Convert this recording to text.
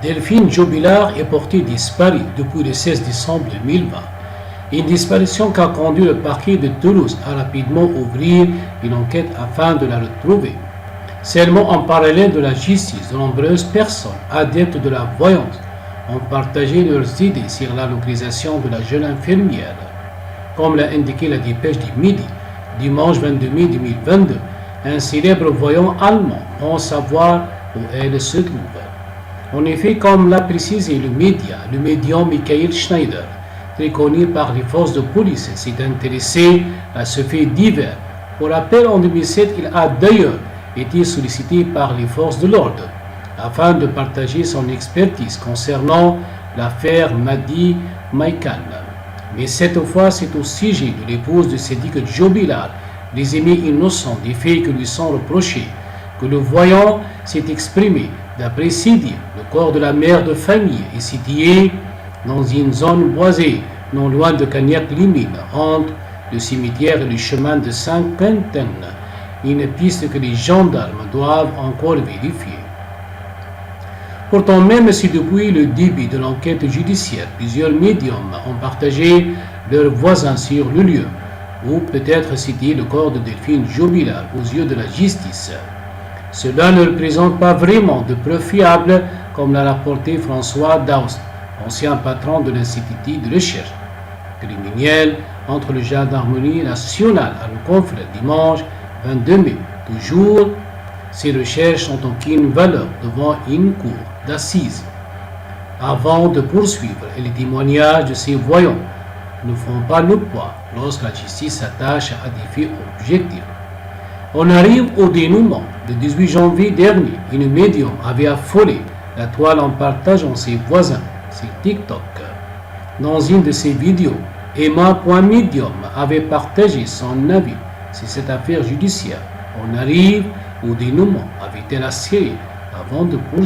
Delphine Jubilard est portée disparue depuis le 16 décembre 2020. Une disparition qu'a conduit le parquet de Toulouse à rapidement ouvrir une enquête afin de la retrouver. Seulement en parallèle de la justice, de nombreuses personnes adeptes de la voyance ont partagé leurs idées sur la localisation de la jeune infirmière. Comme l'a indiqué la dépêche du Midi, dimanche 22 mai 2022, un célèbre voyant allemand pense savoir où elle se trouve. En effet, comme l'a précisé le médium Michael Schneider, très connu par les forces de police, s'est intéressé à ce fait divers. Pour rappel, en 2007, il a d'ailleurs été sollicité par les forces de l'ordre afin de partager son expertise concernant l'affaire Madi Maïkan. Mais cette fois, c'est au sujet de l'épouse de Sédic Jubilard, présumée innocent des faits qui lui sont reprochés, que le voyant s'est exprimé. D'après ses dires, le corps de la mère de famille est situé dans une zone boisée, non loin de Cagnac-Limine, entre le cimetière et le chemin de Saint-Quentin, une piste que les gendarmes doivent encore vérifier. Pourtant, même si depuis le début de l'enquête judiciaire, plusieurs médiums ont partagé leurs voisins sur le lieu, où peut-être situé le corps de Delphine Jubilard aux yeux de la justice, cela ne représente pas vraiment de preuves fiables, comme l'a rapporté François Daoust, ancien patron de l'Institut de recherche criminelle entre le gendarmerie nationale à nos confrères dimanche 22 mai. Toujours, ces recherches n'ont aucune valeur devant une cour d'assises. Avant de poursuivre, et les témoignages de ces voyants ne font pas le poids lorsque la justice s'attache à des faits objectifs. On arrive au dénouement. Le 18 janvier dernier, une médium avait affolé la toile en partageant ses voisins sur TikTok. Dans une de ses vidéos, Emma.medium avait partagé son avis sur cette affaire judiciaire. On arrive au dénouement, avait-elle assuré avant de poursuivre.